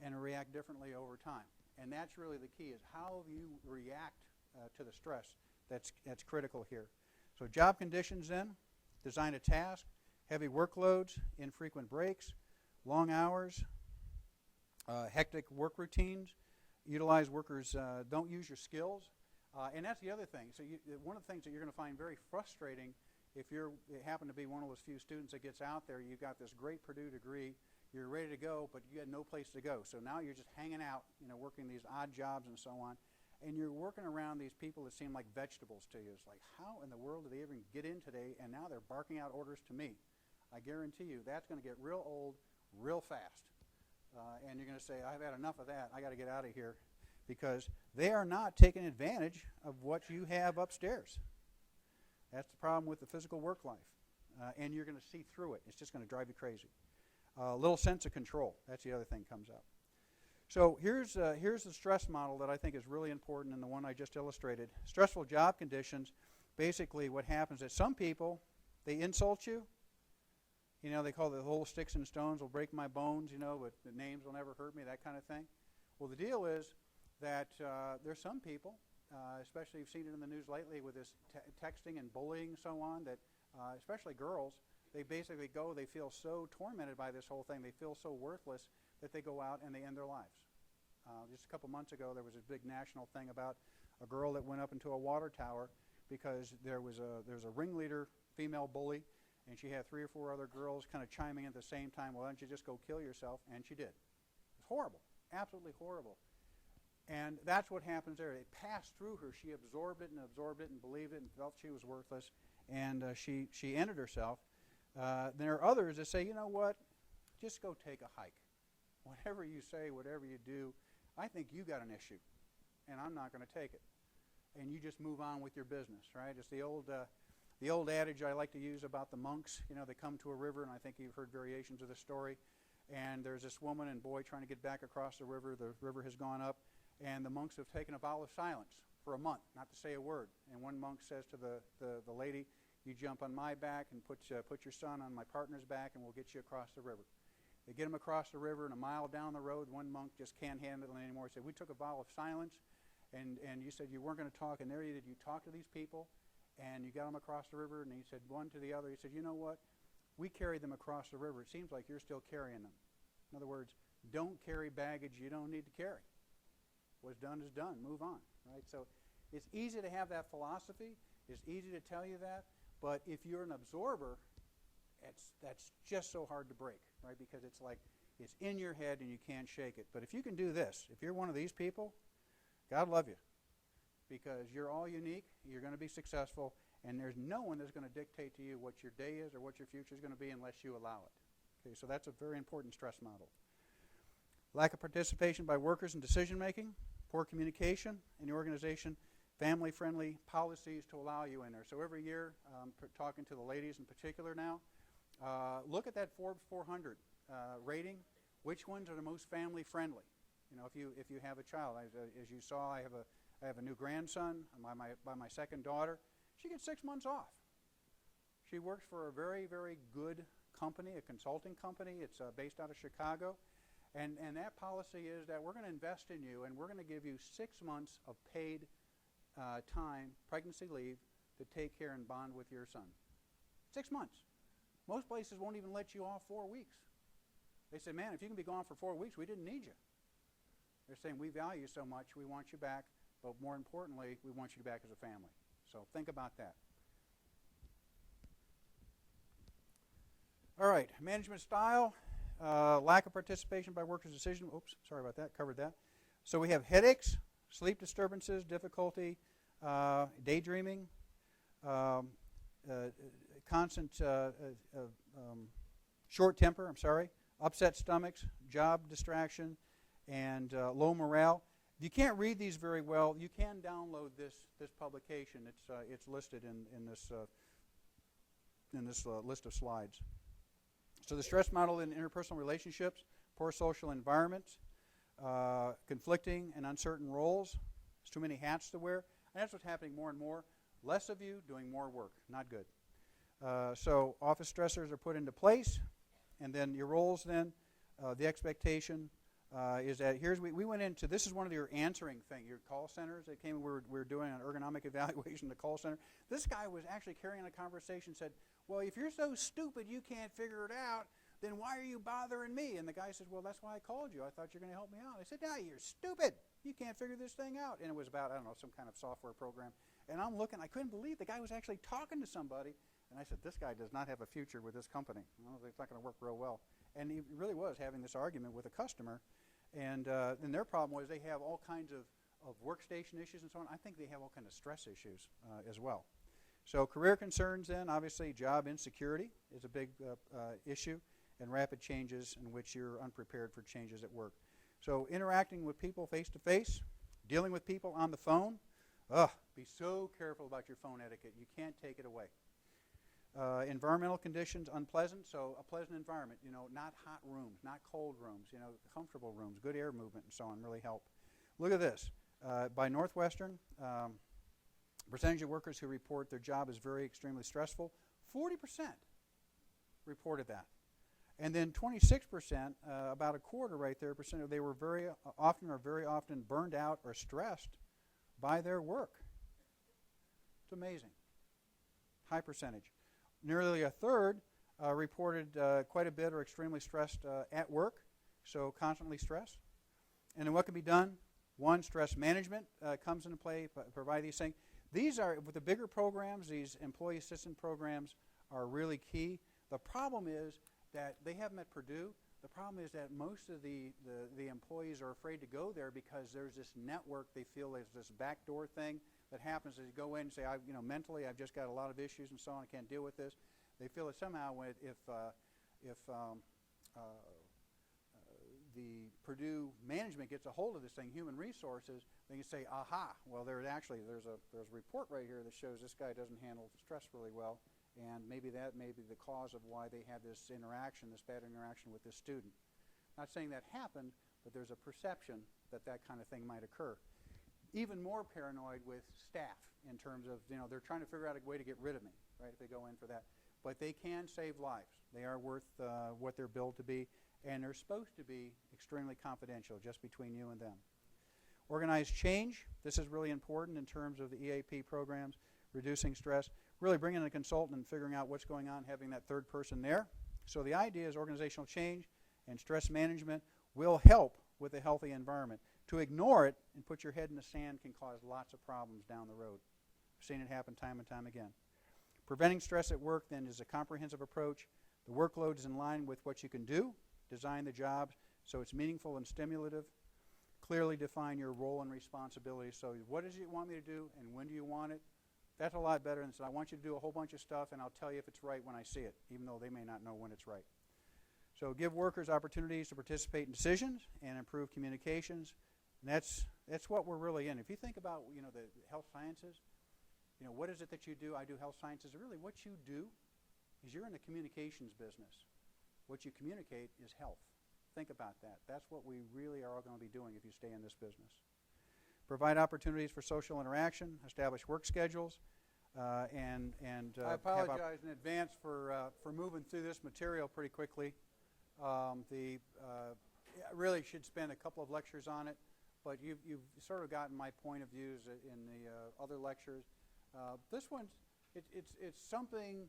and react differently over time. And that's really the key, is how you react to the stress. That's critical here. So job conditions then, design a task, heavy workloads, infrequent breaks, long hours, hectic work routines, utilize workers, don't use your skills. And that's the other thing. So one of the things that you're going to find very frustrating if you happen to be one of those few students that gets out there, you've got this great Purdue degree, you're ready to go, but you had no place to go. So now you're just hanging out, working these odd jobs and so on, and you're working around these people that seem like vegetables to you. It's like, how in the world did they even get in today, and now they're barking out orders to me? I guarantee you that's going to get real old real fast. And you're going to say, I've had enough of that. I got to get out of here, because they are not taking advantage of what you have upstairs. That's the problem with the physical work life. And you're going to see through it. It's just going to drive you crazy. Little sense of control. That's the other thing comes up. So here's the stress model that I think is really important, and the one I just illustrated. Stressful job conditions. Basically, what happens is some people, they insult you. They call the whole sticks and stones will break my bones, but the names will never hurt me, that kind of thing. Well, the deal is that there's some people, especially you've seen it in the news lately with this texting and bullying and so on, that especially girls, they basically they feel so tormented by this whole thing, they feel so worthless that they go out and they end their lives. Just a couple months ago, there was a big national thing about a girl that went up into a water tower because there was a ringleader, female bully, and she had 3 or 4 other girls kind of chiming in at the same time, well, why don't you just go kill yourself? And she did. It's horrible, absolutely horrible. And that's what happens there. It passed through her. She absorbed it and believed it and felt she was worthless, and she ended herself. There are others that say, you know what, just go take a hike. Whatever you say, whatever you do, I think you got an issue, and I'm not going to take it. And you just move on with your business, right? It's the old adage I like to use about the monks. They come to a river, and I think you've heard variations of the story. And there's this woman and boy trying to get back across the river. The river has gone up, and the monks have taken a vow of silence for a month, not to say a word. And one monk says to the lady, you jump on my back and put your son on my partner's back, and we'll get you across the river. They get him across the river, and a mile down the road, one monk just can't handle it anymore. He said, we took a vow of silence, and you said you weren't going to talk, and there you did. You talked to these people, and you got them across the river, and he said one to the other. He said, you know what? We carried them across the river. It seems like you're still carrying them. In other words, don't carry baggage you don't need to carry. What's done is done. Move on, right? So it's easy to have that philosophy. It's easy to tell you that. But if you're an absorber that's just so hard to break, right? Because it's like it's in your head and you can't shake it. But if you can do this, if you're one of these people, God love you, because you're all unique, you're going to be successful, and there's no one that's going to dictate to you what your day is or what your future is going to be unless you allow it. Okay, so that's a very important stress model. Lack of participation by workers in decision making, poor communication in the organization, family-friendly policies to allow you in there. So every year, talking to the ladies in particular now, look at that Forbes 400 rating. Which ones are the most family-friendly? You know, if you have a child, as you saw, I have a new grandson by my second daughter. She gets 6 months off. She works for a very, very good company, a consulting company. It's based out of Chicago. And that policy is that we're going to invest in you, and we're going to give you 6 months of paid time, pregnancy leave, to take care and bond with your son. 6 months. Most places won't even let you off 4 weeks. They say, man, if you can be gone for 4 weeks, we didn't need you. They're saying, we value you so much, we want you back, but more importantly, we want you back as a family. So think about that. All right, management style, lack of participation by workers' decision. Oops, sorry about that, covered that. So we have headaches, sleep disturbances, difficulty, daydreaming, constant short temper, upset stomachs, job distraction, and low morale. If you can't read these very well, you can download this publication. It's listed in this list of slides. So the stress model in interpersonal relationships, poor social environments, conflicting and uncertain roles. There's too many hats to wear. And that's what's happening more and more. Less of you doing more work. Not good. So office stressors are put into place. And then your roles then, the expectation is that we went into, this is one of your answering things, your call centers that came, we were doing an ergonomic evaluation in the call center. This guy was actually carrying a conversation, said, well, if you're so stupid you can't figure it out, then why are you bothering me? And the guy says, well, that's why I called you. I thought you were going to help me out. I said, no, you're stupid. You can't figure this thing out. And it was about, I don't know, some kind of software program. And I'm looking, I couldn't believe the guy was actually talking to somebody. And I said, this guy does not have a future with this company. It's not going to work real well. And he really was having this argument with a customer. And their problem was they have all kinds of workstation issues and so on. I think they have all kinds of stress issues as well. So career concerns then, obviously job insecurity is a big issue, and rapid changes in which you're unprepared for changes at work. So interacting with people face-to-face, dealing with people on the phone. Be so careful about your phone etiquette. You can't take it away. Environmental conditions, unpleasant, so a pleasant environment, not hot rooms, not cold rooms, comfortable rooms, good air movement and so on really help. Look at this. By Northwestern, percentage of workers who report their job is extremely stressful, 40% reported that. And then 26%, about a quarter right there, they were very often burned out or stressed by their work. It's amazing. High percentage. Nearly a third reported quite a bit or extremely stressed at work, so constantly stressed. And then what can be done? One, stress management comes into play, provide these things. These are, with the bigger programs, these employee assistance programs are really key. The problem is that they have them at Purdue. The problem is that most of the employees are afraid to go there because there's this network they feel is this backdoor thing that happens as you go in and say, mentally I've just got a lot of issues and so on, I can't deal with this. They feel that somehow if the Purdue management gets a hold of this thing, human resources, they can say, aha, well there's a report right here that shows this guy doesn't handle stress really well, and maybe that may be the cause of why they had this bad interaction with this student. Not saying that happened, but there's a perception that kind of thing might occur. Even more paranoid with staff in terms of, they're trying to figure out a way to get rid of me, right, if they go in for that. But they can save lives. They are worth what they're billed to be, and they're supposed to be extremely confidential, just between you and them. Organized change. This is really important in terms of the EAP programs, reducing stress, really bringing in a consultant and figuring out what's going on, having that third person there. So the idea is organizational change and stress management will help with a healthy environment. To ignore it and put your head in the sand can cause lots of problems down the road. I've seen it happen time and time again. Preventing stress at work then is a comprehensive approach. The workload is in line with what you can do. Design the job so it's meaningful and stimulative. Clearly define your role and responsibility. So what does it want me to do and when do you want it? That's a lot better than saying, I want you to do a whole bunch of stuff and I'll tell you if it's right when I see it, even though they may not know when it's right. So give workers opportunities to participate in decisions and improve communications. And that's what we're really in. If you think about the health sciences, what is it that you do? I do health sciences. Really what you do is you're in the communications business. What you communicate is health. Think about that. That's what we really are all going to be doing if you stay in this business. Provide opportunities for social interaction, establish work schedules, and I apologize in advance for moving through this material pretty quickly. Really should spend a couple of lectures on it, but you've sort of gotten my point of views in the other lectures. This one, it's something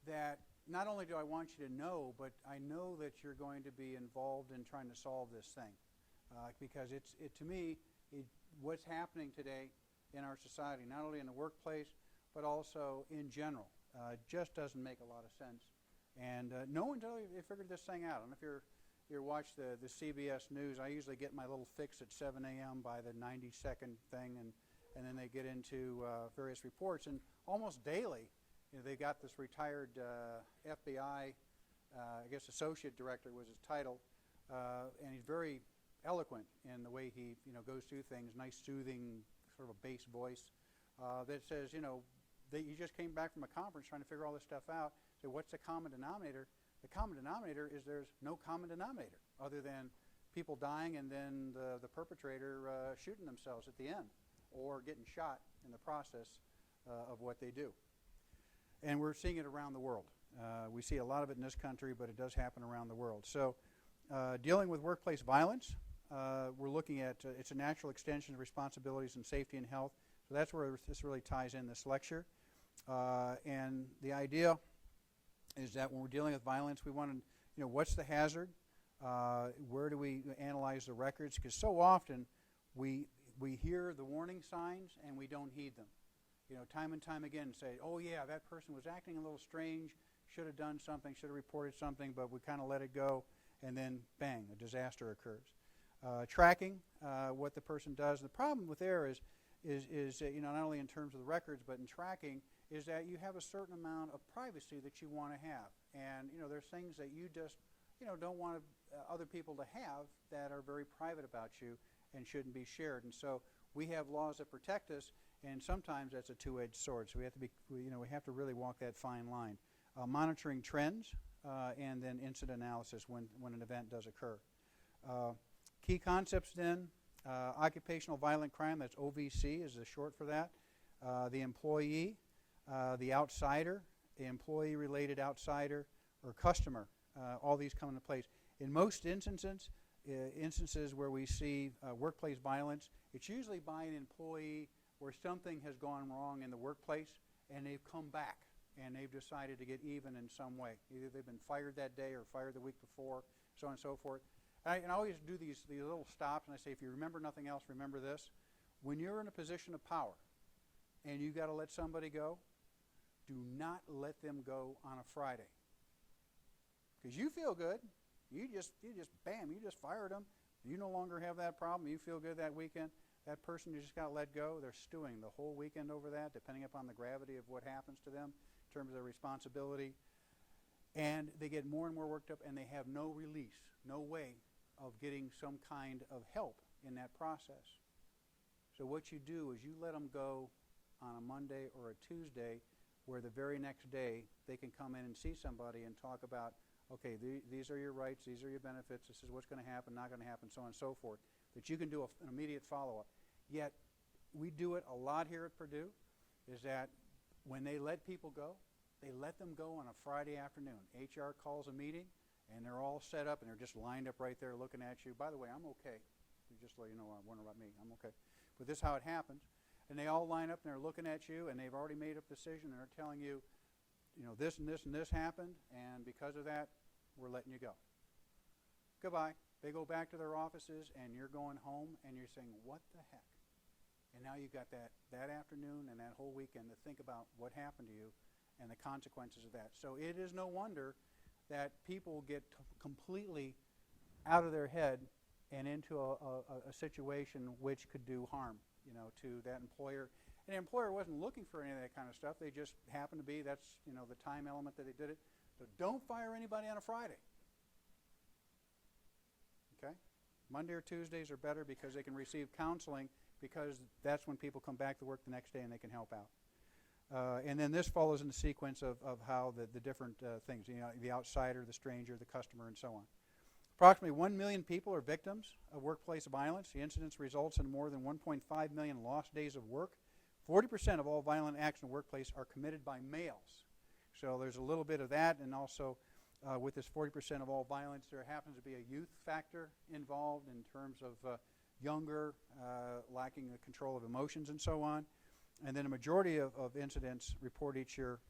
that not only do I want you to know, but I know that you're going to be involved in trying to solve this thing, because to me, what's happening today in our society, not only in the workplace, but also in general, just doesn't make a lot of sense. And no one's really figured this thing out. I don't know if you watch the CBS News. I usually get my little fix at 7 a.m. by the 90-second thing, and then they get into various reports. And almost daily, they got this retired FBI, I guess associate director was his title, and he's very eloquent in the way he goes through things, nice soothing sort of a bass voice that says, you just came back from a conference trying to figure all this stuff out. So what's the common denominator? The common denominator is there's no common denominator other than people dying and then the perpetrator shooting themselves at the end or getting shot in the process of what they do. And we're seeing it around the world. We see a lot of it in this country, but it does happen around the world. So dealing with workplace violence, we're looking at it's a natural extension of responsibilities in safety and health. So that's where this really ties in this lecture. And the idea is that when we're dealing with violence, we want to, what's the hazard? Where do we analyze the records? Because so often we hear the warning signs and we don't heed them. Time and time again say, oh yeah, that person was acting a little strange, should have done something, should have reported something, but we kind of let it go, and then bang, a disaster occurs. Tracking what the person does. The problem with there is not only in terms of the records, but in tracking, is that you have a certain amount of privacy that you want to have. And there's things that you just don't want other people to have that are very private about you and shouldn't be shared. And so we have laws that protect us, and sometimes that's a two-edged sword. So we have to really walk that fine line. Monitoring trends and then incident analysis when an event does occur. Key concepts then, occupational violent crime, that's OVC is the short for that. The employee, the outsider, the employee-related outsider, or customer, all these come into place. In most instances where we see workplace violence, it's usually by an employee where something has gone wrong in the workplace and they've come back and they've decided to get even in some way. Either they've been fired that day or fired the week before, so on and so forth. And I always do these little stops and I say, if you remember nothing else, remember this. When you're in a position of power and you've got to let somebody go, do not let them go on a Friday. Because you feel good. You just fired them. You no longer have that problem. You feel good that weekend. That person you just got to let go, they're stewing the whole weekend over that, depending upon the gravity of what happens to them in terms of their responsibility. And they get more and more worked up, and they have no release, no way of getting some kind of help in that process. So what you do is you let them go on a Monday or a Tuesday, where the very next day they can come in and see somebody and talk about, okay, these are your rights, these are your benefits, this is what's going to happen, not going to happen, so on and so forth, that you can do an immediate follow-up. Yet, we do it a lot here at Purdue, is that when they let people go, they let them go on a Friday afternoon. HR calls a meeting, and they're all set up, and they're just lined up right there looking at you. By the way, I'm okay. Just let you know, I wonder about me. I'm okay. But this is how it happens. And they all line up, and they're looking at you, and they've already made up a decision, and they're telling you, this and this and this happened, and because of that, we're letting you go. Goodbye. They go back to their offices, and you're going home, and you're saying, what the heck? And now you've got that afternoon and that whole weekend to think about what happened to you and the consequences of that. So it is no wonder that people get completely out of their head and into a situation which could do harm, to that employer. And the employer wasn't looking for any of that kind of stuff. They just happened to be, that's, the time element that they did it. So don't fire anybody on a Friday. Okay? Monday or Tuesdays are better because they can receive counseling, because that's when people come back to work the next day and they can help out. And then this follows in the sequence of how the different things, the outsider, the stranger, the customer, and so on. Approximately 1 million people are victims of workplace violence. The incidence results in more than 1.5 million lost days of work. 40% of all violent acts in the workplace are committed by males. So there's a little bit of that, and also with this 40% of all violence, there happens to be a youth factor involved in terms of younger, lacking the control of emotions and so on. And then a majority of incidents report each year,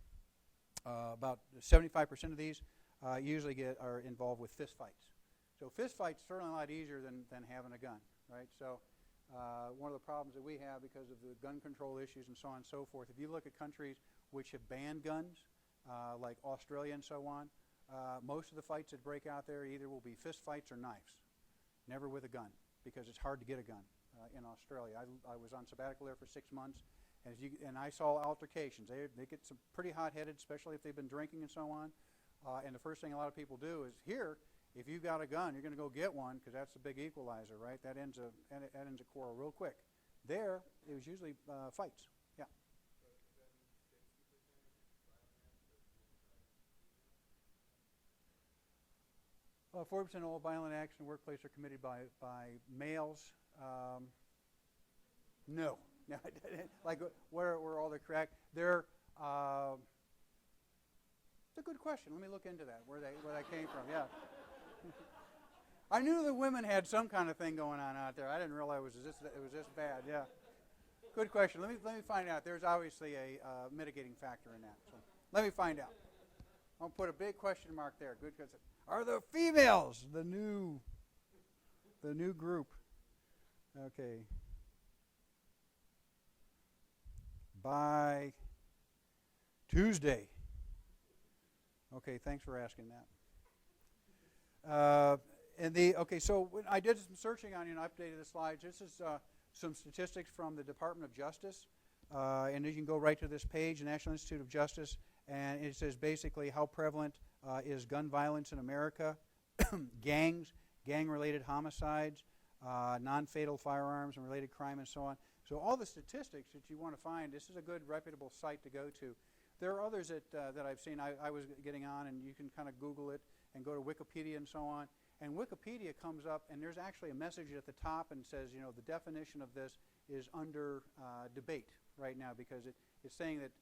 about 75% of these usually are involved with fist fights. So fist fights are certainly a lot easier than having a gun, right? So one of the problems that we have because of the gun control issues and so on and so forth, if you look at countries which have banned guns, like Australia and so on, most of the fights that break out there either will be fist fights or knives, never with a gun, because it's hard to get a gun in Australia. I was on sabbatical there for 6 months, and I saw altercations. They get some pretty hot-headed, especially if they've been drinking and so on. And the first thing a lot of people do is, here, if you've got a gun, you're going to go get one, because that's the big equalizer, right? That ends a quarrel real quick. There, it was usually fights. Yeah. 40% of all violent acts in the workplace are committed by males. No. Like where all the crack? It's a good question. Let me look into that. Where that came from? Yeah. I knew the women had some kind of thing going on out there. I didn't realize it was this bad. Yeah. Good question. Let me find out. There's obviously a mitigating factor in that. So let me find out. I'll put a big question mark there. Good question. Are the females the new group? Okay. By Tuesday. Okay, thanks for asking that. So when I did some searching on you and updated the slides. This is some statistics from the Department of Justice, and you can go right to this page, the National Institute of Justice, and it says basically how prevalent is gun violence in America, gangs, gang-related homicides, non-fatal firearms and related crime, and so on. So all the statistics that you want to find, this is a good, reputable site to go to. There are others that I've seen. I was getting on, and you can kind of Google it and go to Wikipedia and so on. And Wikipedia comes up, and there's actually a message at the top and says, the definition of this is under debate right now, because it's saying that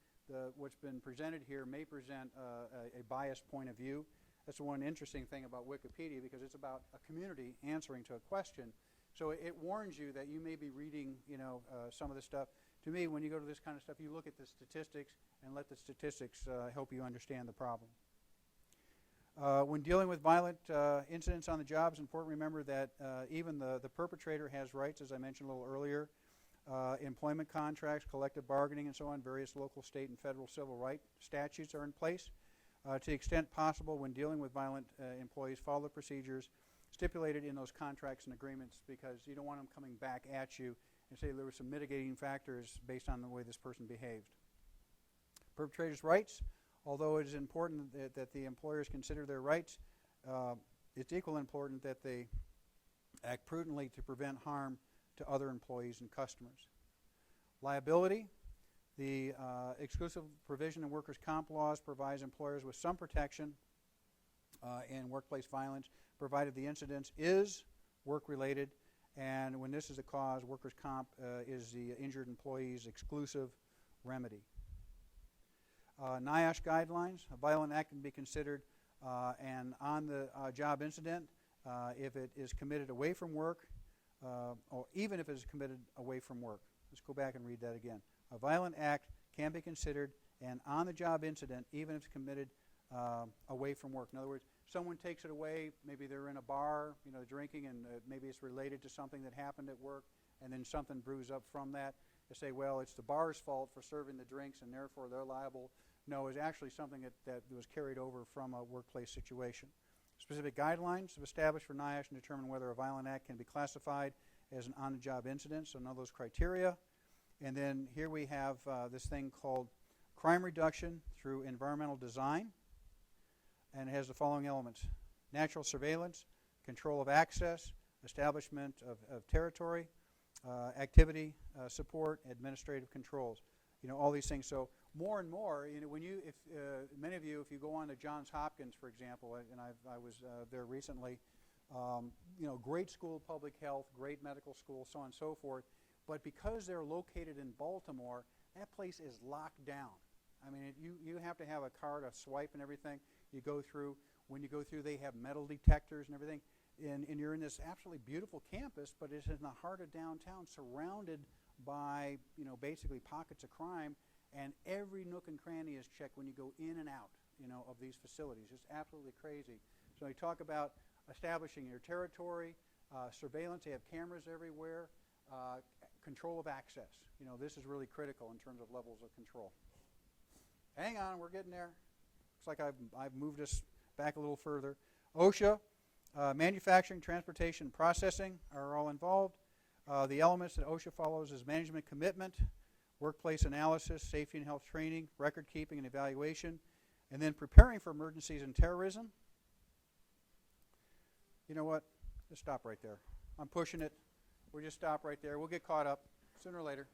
what's been presented here may present a biased point of view. That's the one interesting thing about Wikipedia, because it's about a community answering to a question. So it warns you that you may be reading, some of this stuff. To me, when you go to this kind of stuff, you look at the statistics and let the statistics help you understand the problem. When dealing with violent incidents on the job, it's important to remember that even the perpetrator has rights, as I mentioned a little earlier. Employment contracts, collective bargaining, and so on, various local, state, and federal civil rights statutes are in place. To the extent possible, when dealing with violent employees, follow the procedures stipulated in those contracts and agreements, because you don't want them coming back at you and say there were some mitigating factors based on the way this person behaved. Perpetrators' rights, although it is important that the employers consider their rights, it's equally important that they act prudently to prevent harm to other employees and customers. Liability, the exclusive provision in workers' comp laws provides employers with some protection in workplace violence, provided the incident is work-related, and when this is a cause, workers' comp is the injured employee's exclusive remedy. NIOSH guidelines, a violent act can be considered an on-the-job incident if it is committed away from work, or even if it is committed away from work. Let's go back and read that again. A violent act can be considered an on-the-job incident even if it's committed away from work. In other words, someone takes it away, maybe they're in a bar, drinking, and maybe it's related to something that happened at work, and then something brews up from that. to say, well, it's the bar's fault for serving the drinks and therefore they're liable. No, it's actually something that was carried over from a workplace situation. Specific guidelines have established for NIOSH and determine whether a violent act can be classified as an on-the-job incident, so know those criteria. And then here we have this thing called crime reduction through environmental design, and it has the following elements: natural surveillance, control of access, establishment of territory, activity support, administrative controls. All these things. So more and more, many of you, if you go on to Johns Hopkins, for example, and I was there recently, great school of public health, great medical school, so on and so forth. But because they're located in Baltimore, that place is locked down. I mean, you have to have a card, a swipe and everything. You go through. When you go through, they have metal detectors and everything. And you're in this absolutely beautiful campus, but it's in the heart of downtown, surrounded by, basically pockets of crime. And every nook and cranny is checked when you go in and out, of these facilities. It's absolutely crazy. So we talk about establishing your territory, surveillance. They have cameras everywhere. Control of access. This is really critical in terms of levels of control. Hang on, we're getting there. Looks like I've moved us back a little further. OSHA, manufacturing, transportation, processing are all involved. The elements that OSHA follows is management commitment, workplace analysis, safety and health training, record keeping and evaluation, and then preparing for emergencies and terrorism. You know what? Just stop right there. I'm pushing it. We'll just stop right there. We'll get caught up sooner or later.